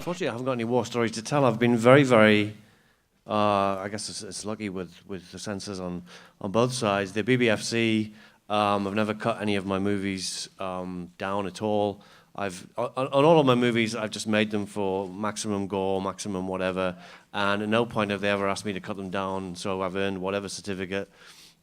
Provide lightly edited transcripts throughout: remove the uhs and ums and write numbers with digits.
unfortunately, I haven't got any war stories to tell. I've been very, very, I guess it's lucky with the censors on both sides. The BBFC, I've never cut any of my movies down at all. On all of my movies, I've just made them for maximum gore, maximum whatever, and at no point have they ever asked me to cut them down, so I've earned whatever certificate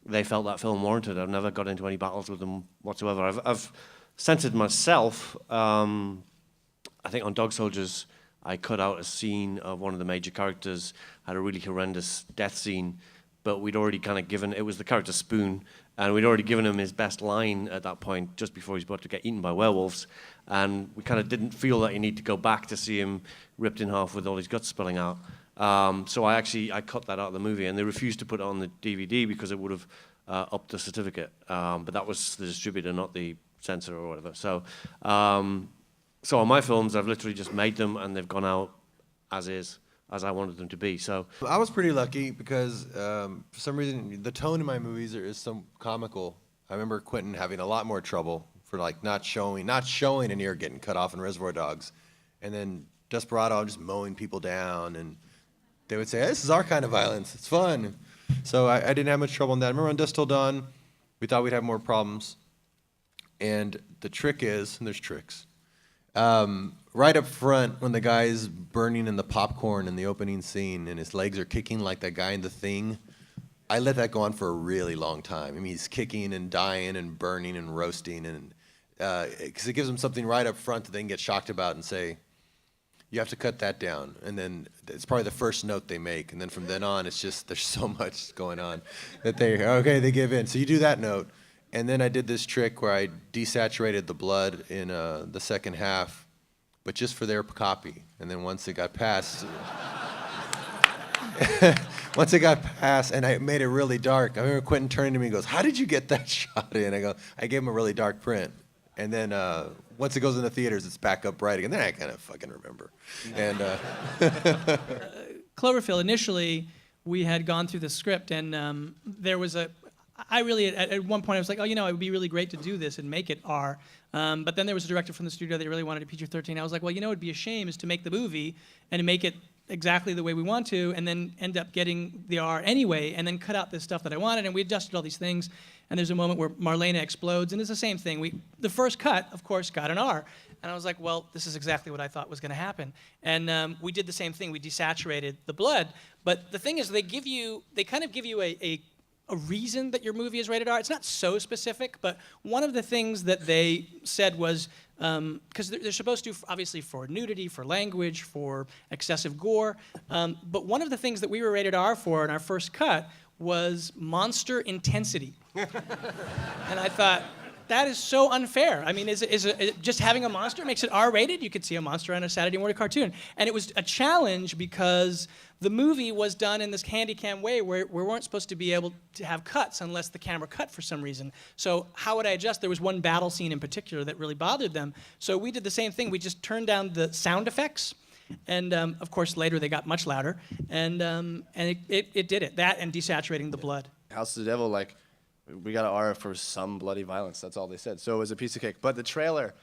they felt that film warranted. I've never got into any battles with them whatsoever. I've censored myself. I think on Dog Soldiers, I cut out a scene of one of the major characters, had a really horrendous death scene, but we'd already kind of given, it was the character Spoon, and we'd already given him his best line at that point, just before he's about to get eaten by werewolves, and we kind of didn't feel that you need to go back to see him ripped in half with all his guts spilling out. So I cut that out of the movie, and they refused to put it on the DVD because it would have upped the certificate, but that was the distributor, not the censor or whatever. So on my films, I've literally just made them, and they've gone out as is, as I wanted them to be. So I was pretty lucky because for some reason the tone in my movies is some comical. I remember Quentin having a lot more trouble for like not showing an ear getting cut off in Reservoir Dogs, and then Desperado just mowing people down, and they would say, hey, "This is our kind of violence. It's fun." So I didn't have much trouble in that. I remember on Dusk Till Dawn, we thought we'd have more problems, and the trick is, and there's tricks. Right up front, when the guy's burning in the popcorn in the opening scene and his legs are kicking like that guy in The Thing, I let that go on for a really long time. I mean, he's kicking and dying and burning and roasting, and because it gives them something right up front that they can get shocked about and say, you have to cut that down. And then it's probably the first note they make, and then from then on, it's just, there's so much going on that they give in. So you do that note. And then I did this trick where I desaturated the blood in the second half, but just for their copy. And then once it got passed, and I made it really dark. I remember Quentin turning to me and goes, "How did you get that shot in?" I go, "I gave him a really dark print." And then once it goes into theaters, it's back up bright again. Then I kind of fucking remember. And Cloverfield, initially, we had gone through the script, and there was at one point I was like, oh, it would be really great to do this and make it R. But then there was a director from the studio that really wanted a PG-13. I was like, well, it'd be a shame is to make the movie and to make it exactly the way we want to, and then end up getting the R anyway, and then cut out this stuff that I wanted, and we adjusted all these things. And there's a moment where Marlena explodes, and it's the same thing. The first cut, of course, got an R. And I was like, well, this is exactly what I thought was going to happen. And we did the same thing. We desaturated the blood. But the thing is, they kind of give you a reason that your movie is rated R. It's not so specific, but one of the things that they said was, because they're supposed to, obviously, for nudity, for language, for excessive gore, but one of the things that we were rated R for in our first cut was monster intensity. And I thought, that is so unfair. I mean, is it just having a monster makes it R-rated? You could see a monster on a Saturday morning cartoon. And it was a challenge because the movie was done in this handy-cam way where we weren't supposed to be able to have cuts unless the camera cut for some reason. So how would I adjust? There was one battle scene in particular that really bothered them. So we did the same thing. We just turned down the sound effects. And of course, later they got much louder. And it did it. That and desaturating the blood. House of the Devil, we got an R for some bloody violence. That's all they said. So it was a piece of cake. But the trailer,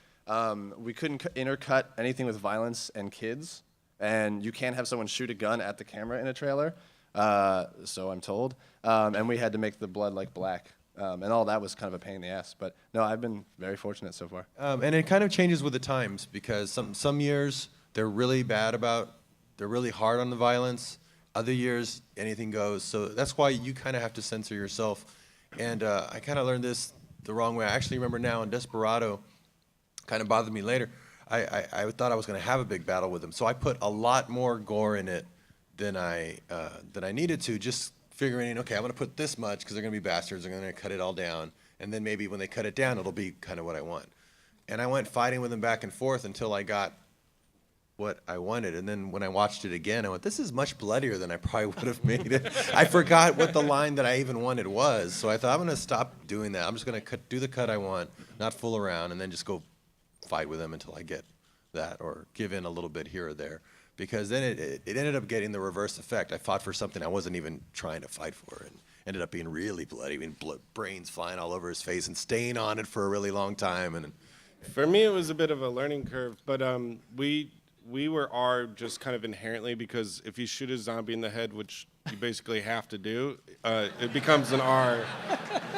we couldn't intercut anything with violence and kids. And you can't have someone shoot a gun at the camera in a trailer, so I'm told. And we had to make the blood black. And all that was kind of a pain in the ass. But no, I've been very fortunate so far. And it kind of changes with the times because some years they're really they're really hard on the violence. Other years, anything goes. So that's why you kind of have to censor yourself. And I kind of learned this the wrong way. I actually remember now in Desperado, kind of bothered me later. I thought I was going to have a big battle with him, so I put a lot more gore in it than I needed to. Just figuring, okay, I'm going to put this much because they're going to be bastards. They're going to cut it all down, and then maybe when they cut it down, it'll be kind of what I want. And I went fighting with him back and forth until I got what I wanted. And then when I watched it again, I went, this is much bloodier than I probably would have made it. I forgot what the line that I even wanted was. So I thought, I'm going to stop doing that. I'm just going to do the cut I want, not fool around, and then just go fight with him until I get that or give in a little bit here or there. Because then it ended up getting the reverse effect. I fought for something I wasn't even trying to fight for, and ended up being really bloody, brains flying all over his face and staying on it for a really long time. And for me, it was a bit of a learning curve, but we were R just kind of inherently because if you shoot a zombie in the head, which you basically have to do, it becomes an R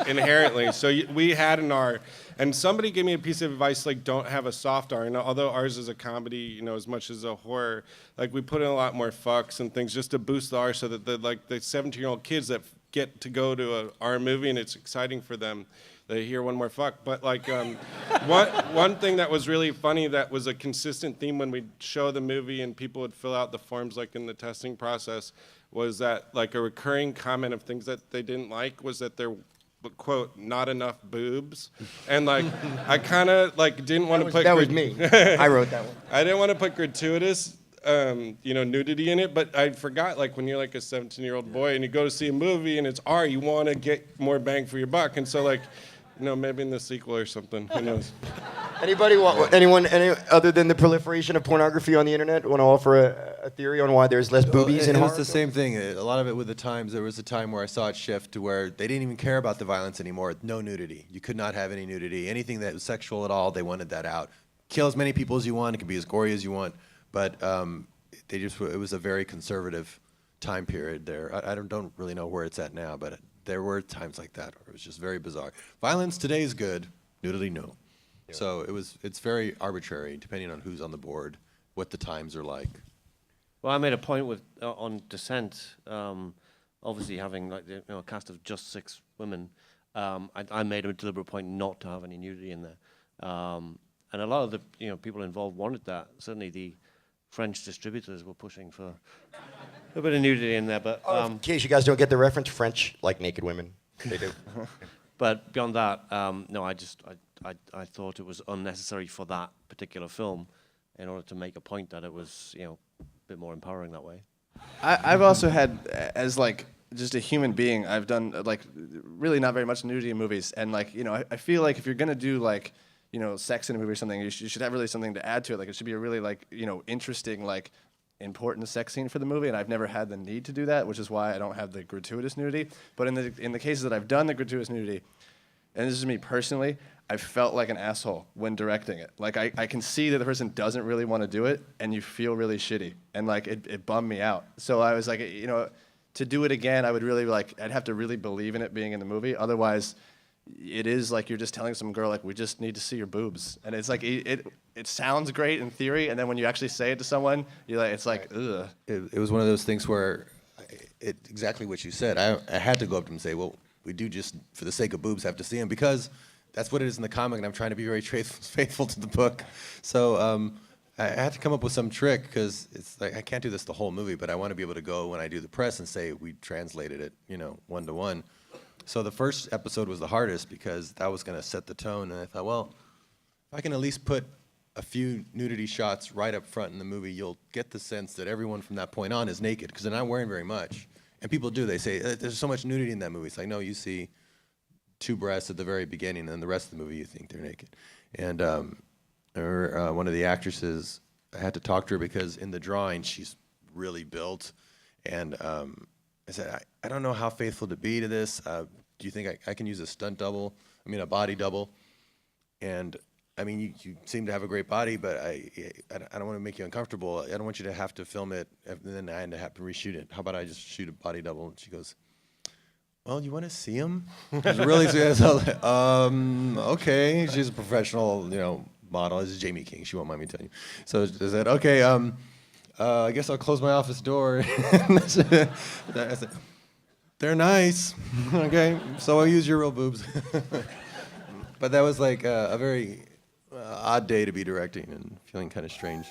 inherently. So we had an R, and somebody gave me a piece of advice like don't have a soft R. And although ours is a comedy, you know, as much as a horror, like we put in a lot more fucks and things just to boost the R, so that the 17-year-old kids that get to go to a R movie and it's exciting for them, they hear one more fuck. But like one thing that was really funny that was a consistent theme when we'd show the movie and people would fill out the forms like in the testing process was that like a recurring comment of things that they didn't like was that there, quote, not enough boobs. And like I kind of like didn't want to put That was me. I wrote that one. I didn't want to put gratuitous you know, nudity in it, but I forgot, like, when you're like a 17-year-old boy and you go to see a movie and it's R, you want to get more bang for your buck. And so, like, you know, maybe in the sequel or something, who knows? Anyone other than the proliferation of pornography on the internet want to offer a theory on why there's less boobies in It horror? was the same thing. A lot of it with the times, there was a time where I saw it shift to where they didn't even care about the violence anymore. No nudity. You could not have any nudity. Anything that was sexual at all, they wanted that out. Kill as many people as you want. It could be as gory as you want. But it was a very conservative time period there. I don't really know where it's at now, but there were times like that where it was just very bizarre. Violence today is good, nudity no. Yeah. So it's very arbitrary depending on who's on the board, what the times are like. Well, I made a point with on Descent, obviously having like a cast of just 6 women. I made a deliberate point not to have any nudity in there, and a lot of the people involved wanted that. Certainly, the French distributors were pushing for a bit of nudity in there, but In case you guys don't get the reference, French like naked women. They do. but beyond that, no, I thought it was unnecessary for that particular film, in order to make a point that it was a bit more empowering that way. I've also had, as like just a human being, I've done like really not very much nudity in movies, and like I feel like if you're gonna do like sex in a movie or something, you should have really something to add to it. Like it should be a really like interesting like important sex scene for the movie, and I've never had the need to do that, which is why I don't have the gratuitous nudity. But in the cases that I've done the gratuitous nudity, and this is me personally, I felt like an asshole when directing it. Like I can see that the person doesn't really want to do it, and you feel really shitty, and like it bummed me out. So I was like, to do it again, I would really I'd have to really believe in it being in the movie. Otherwise, it is like you're just telling some girl like we just need to see your boobs, and it's like it sounds great in theory, and then when you actually say it to someone, you're like it's like ugh. It was one of those things where exactly what you said. I had to go up to him and say, well, we do just for the sake of boobs have to see them because that's what it is in the comic, and I'm trying to be very faithful to the book. So I had to come up with some trick because it's like I can't do this the whole movie, but I want to be able to go when I do the press and say we translated it, 1-to-1. So the first episode was the hardest because that was going to set the tone, and I thought, well, if I can at least put a few nudity shots right up front in the movie, you'll get the sense that everyone from that point on is naked because they're not wearing very much. And people do. They say, there's so much nudity in that movie. It's like, no, you see 2 breasts at the very beginning, and then the rest of the movie you think they're naked. And one of the actresses, I had to talk to her because in the drawing she's really built. And I said, I don't know how faithful to be to this. Do you think I can use a body double? And I mean, you seem to have a great body, but I don't want to make you uncomfortable. I don't want you to have to film it and then I end up having to reshoot it. How about I just shoot a body double? And she goes, well, you want to see him? Really? So I was like, okay. She's a professional, model. This is Jamie King. She won't mind me telling you. So I said, okay, I guess I'll close my office door. I said, they're nice. Okay, so I'll use your real boobs. But that was like a very odd day to be directing and feeling kind of strange.